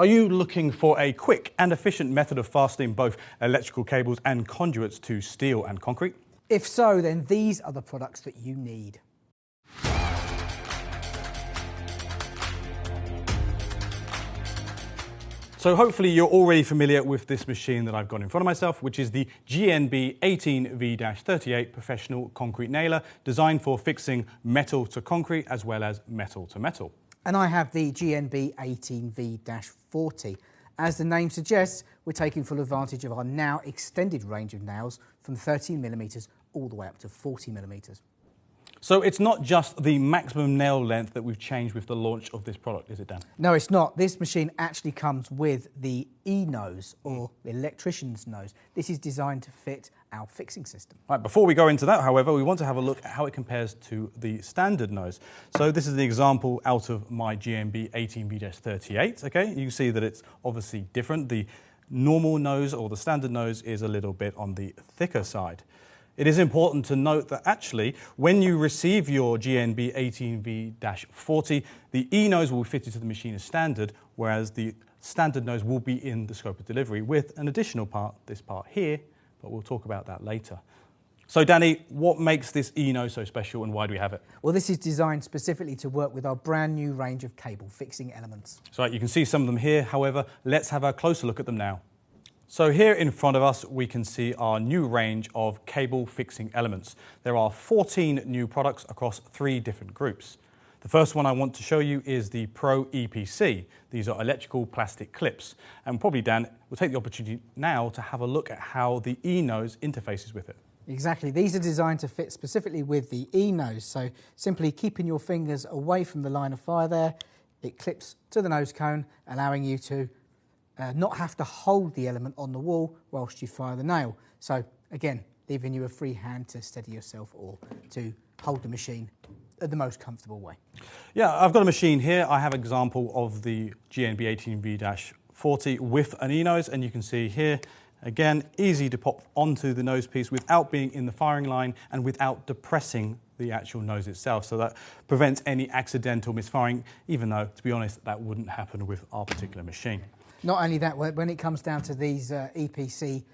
Are you looking for a quick and efficient method of fastening both electrical cables and conduits to steel and concrete? If so, then these are the products that you need. So hopefully you're already familiar with this machine that I've got in front of myself, which is the GNB 18V-38 professional concrete nailer, designed for fixing metal to concrete as well as metal to metal. And I have the GNB 18V-40. As the name suggests, we're taking full advantage of our now extended range of nails from 13mm all the way up to 40mm. So it's not just the maximum nail length that we've changed with the launch of this product, is it, Dan? No, it's not. This machine actually comes with the E-nose, or the electrician's nose. This is designed to fit our fixing system. Right, before we go into that, however, we want to have a look at how it compares to the standard nose. So this is the example out of my GNB 18V-38, okay? You can see that it's obviously different. The normal nose, or the standard nose, is a little bit on the thicker side. It is important to note that actually, when you receive your GNB 18V-40, the E-nose will be fitted to the machine as standard, whereas the standard nose will be in the scope of delivery with an additional part, this part here, but we'll talk about that later. So Danny, what makes this E-nose so special and why do we have it? Well, this is designed specifically to work with our brand new range of cable fixing elements. So you can see some of them here, however, let's have a closer look at them now. So here in front of us, we can see our new range of cable fixing elements. There are 14 new products across 3 different groups. The first one I want to show you is the PRO EPC. These are electrical plastic clips. And probably, Dan, we'll take the opportunity now to have a look at how the E-nose interfaces with it. Exactly. These are designed to fit specifically with the E-nose. So simply keeping your fingers away from the line of fire there, it clips to the nose cone, allowing you to not have to hold the element on the wall whilst you fire the nail. So again, leaving you a free hand to steady yourself or to hold the machine in the most comfortable way. Yeah, I've got a machine here. I have an example of the GNB 18V-40 with an E-nose, and you can see here, again, easy to pop onto the nose piece without being in the firing line and without depressing the actual nose itself. So that prevents any accidental misfiring, even though, to be honest, that wouldn't happen with our particular machine. Not only that, when it comes down to these EPC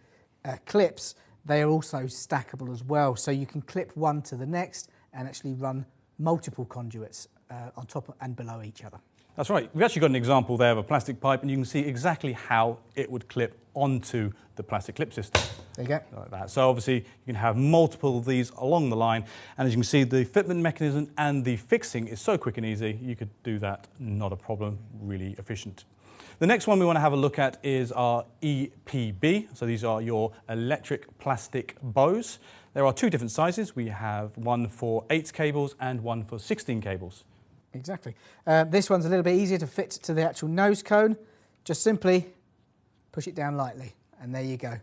clips, they are also stackable as well. So you can clip one to the next and actually run multiple conduits on top and below each other. That's right. We've actually got an example there of a plastic pipe, and you can see exactly how it would clip onto the plastic clip system. There you go. Like that. So obviously you can have multiple of these along the line, and as you can see, the fitment mechanism and the fixing is so quick and easy. You could do that, not a problem, really efficient. The next one we want to have a look at is our EPB. So these are your electric plastic bows. There are 2 different sizes. We have one for 8 cables and one for 16 cables. Exactly. This one's a little bit easier to fit to the actual nose cone. Just simply push it down lightly, and there you go.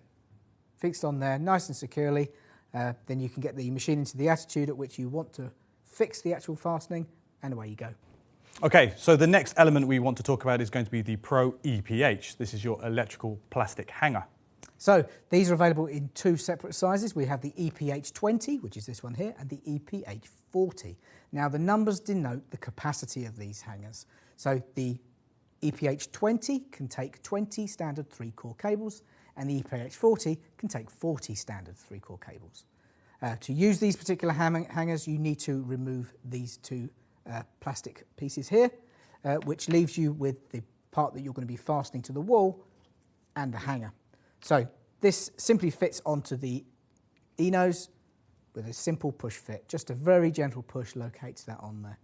Fixed on there, nice and securely. Then you can get the machine into the attitude at which you want to fix the actual fastening, and away you go. Okay, so the next element we want to talk about is going to be the PRO EPH. This is your electrical plastic hanger. So these are available in 2 separate sizes. We have the EPH20, which is this one here, and the EPH40. Now the numbers denote the capacity of these hangers. So the EPH20 can take 20 standard 3-core cables, and the EPH40 can take 40 standard 3-core cables. To use these particular hangers, you need to remove these 2 plastic pieces here, which leaves you with the part that you're going to be fastening to the wall and the hanger. So this simply fits onto the E-nose with a simple push fit. Just a very gentle push locates that on there.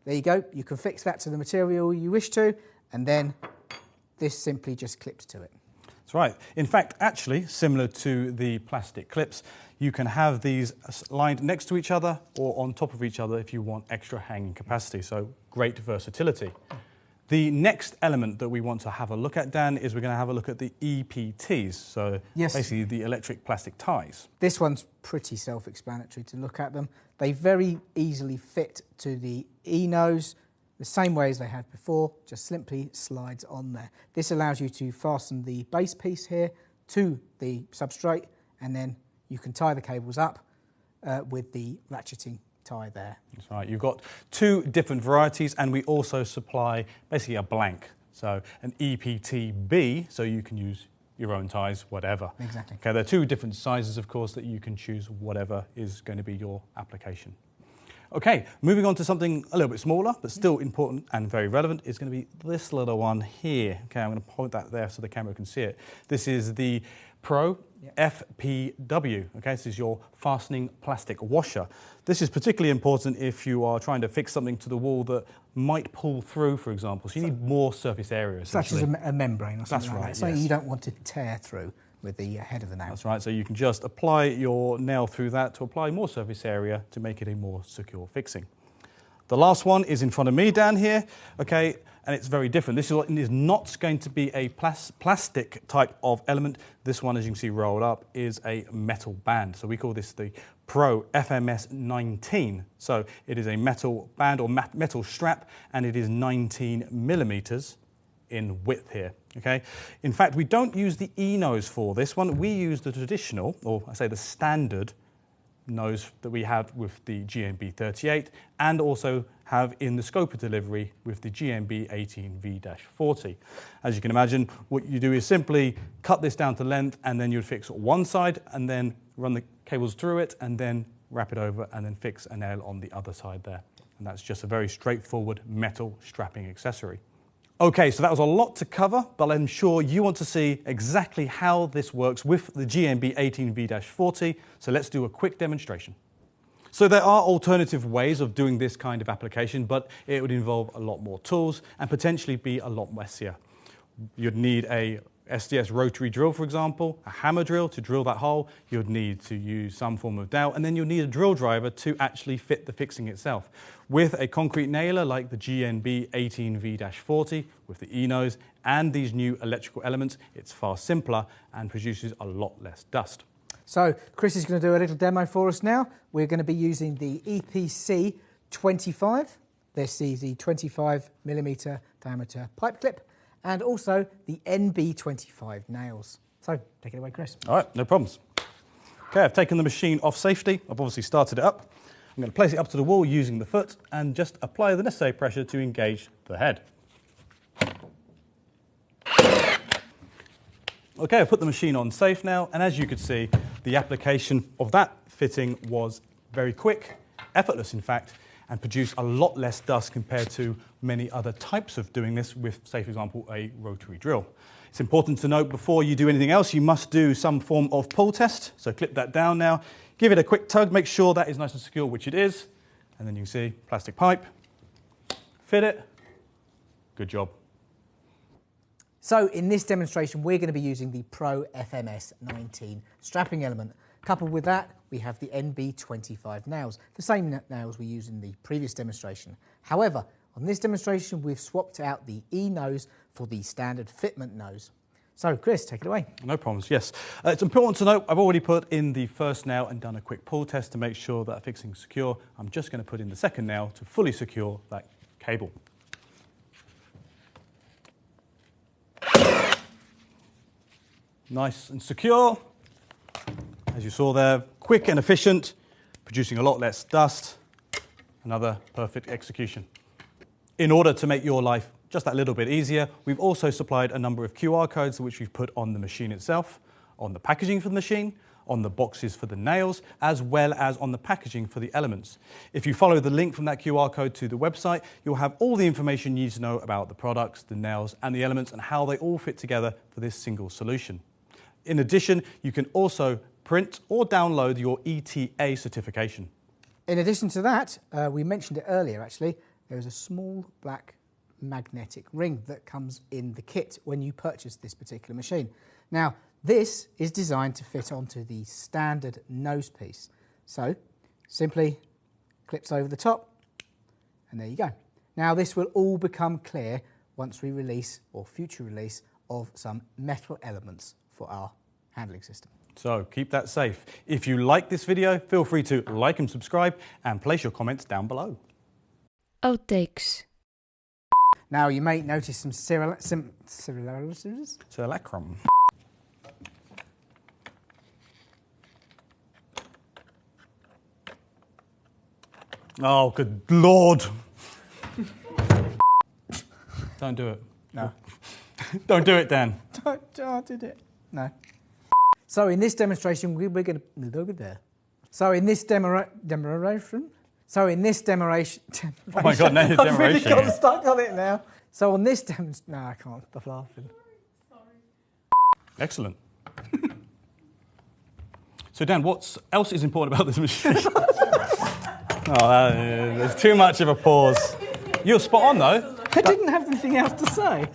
There you go. You can fix that to the material you wish to, and then this simply just clips to it. That's right. In fact, actually, similar to the plastic clips, you can have these lined next to each other or on top of each other if you want extra hanging capacity, so great versatility. The next element that we want to have a look at, Dan, is we're going to have a look at the EPTs, so yes, basically the electric plastic ties. This one's pretty self-explanatory to look at them. They very easily fit to the E-nose, the same way as they have before, just simply slides on there. This allows you to fasten the base piece here to the substrate, and then you can tie the cables up with the ratcheting tie there. That's right. You've got 2 different varieties, and we also supply basically a blank. So an EPTB, so you can use your own ties, whatever. Exactly. Okay, there are two different sizes, of course, that you can choose whatever is going to be your application. Okay, moving on to something a little bit smaller, but still important and very relevant, is going to be this little one here. Okay, I'm going to point that there so the camera can see it. This is the PRO FPW. Okay, this is your fastening plastic washer. This is particularly important if you are trying to fix something to the wall that might pull through, for example. So you need more surface area. Such as a membrane or something like that. Something you don't want to tear through with the head of the nail. That's right, so you can just apply your nail through that to apply more surface area to make it a more secure fixing. The last one is in front of me down here, okay, and it's very different. This is not going to be a plastic type of element. This one, as you can see rolled up, is a metal band. So we call this the PRO FMS 19. So it is a metal band or metal strap, and it is 19 millimeters in width here. Okay. In fact, we don't use the E-nose for this one. We use the traditional, or I say the standard nose that we have with the GNB 38 and also have in the scope of delivery with the GNB 18V-40. As you can imagine, what you do is simply cut this down to length and then you'd fix one side and then run the cables through it and then wrap it over and then fix a nail on the other side there. And that's just a very straightforward metal strapping accessory. Okay, so that was a lot to cover, but I'm sure you want to see exactly how this works with the GNB 18V-40, so let's do a quick demonstration. So there are alternative ways of doing this kind of application, but it would involve a lot more tools and potentially be a lot messier. You'd need a SDS rotary drill, for example, a hammer drill to drill that hole. You'd need to use some form of dowel, and then you'll need a drill driver to actually fit the fixing itself. With a concrete nailer like the GNB 18V-40 with the E-nose and these new electrical elements, it's far simpler and produces a lot less dust. So Chris is going to do a little demo for us now. We're going to be using the EPC 25. This is the 25mm diameter pipe clip, and also the NB25 nails. So take it away, Chris. All right, no problems. Okay, I've taken the machine off safety. I've obviously started it up. I'm going to place it up to the wall using the foot and just apply the necessary pressure to engage the head. Okay, I've put the machine on safe now, and as you could see, the application of that fitting was very quick, effortless in fact, and produced a lot less dust compared to many other types of doing this with, say for example, a rotary drill. It's important to note before you do anything else, you must do some form of pull test. So clip that down now, give it a quick tug, make sure that is nice and secure, which it is, and then you can see plastic pipe, fit it, good job. So in this demonstration, we're going to be using the PRO FMS 19 strapping element. Coupled with that, we have the NB25 nails, the same nails we used in the previous demonstration. However, on this demonstration, we've swapped out the E-nose for the standard fitment nose. So, Chris, take it away. No problems, yes. It's important to note, I've already put in the first nail and done a quick pull test to make sure that fixing's secure. I'm just going to put in the second nail to fully secure that cable. Nice and secure. As you saw there, quick and efficient, producing a lot less dust. Another perfect execution. In order to make your life just that little bit easier, we've also supplied a number of QR codes which we've put on the machine itself, on the packaging for the machine, on the boxes for the nails, as well as on the packaging for the elements. If you follow the link from that QR code to the website, you'll have all the information you need to know about the products, the nails, and the elements, and how they all fit together for this single solution. In addition, you can also print or download your ETA certification. In addition to that, we mentioned it earlier actually, there is a small black magnetic ring that comes in the kit when you purchase this particular machine. Now, this is designed to fit onto the standard nose piece. So, simply clips over the top, and there you go. Now, this will all become clear once we release, or future release, of some metal elements for our handling system. So keep that safe. If you like this video, feel free to like and subscribe and place your comments down below. Outtakes. Now you may notice some similarities. Simulacrum. Oh, good Lord. Don't do it. No. Don't do it, Dan. Don't do it. No. So in this demonstration, we're going to over there. So in this demonstration. Oh my God, no, it's I've really demonstration. got stuck on it now. So on this demonstration, no, I can't stop laughing. Excellent. So Dan, what else is important about this machine? There's too much of a pause. You're spot on though. I didn't have anything else to say.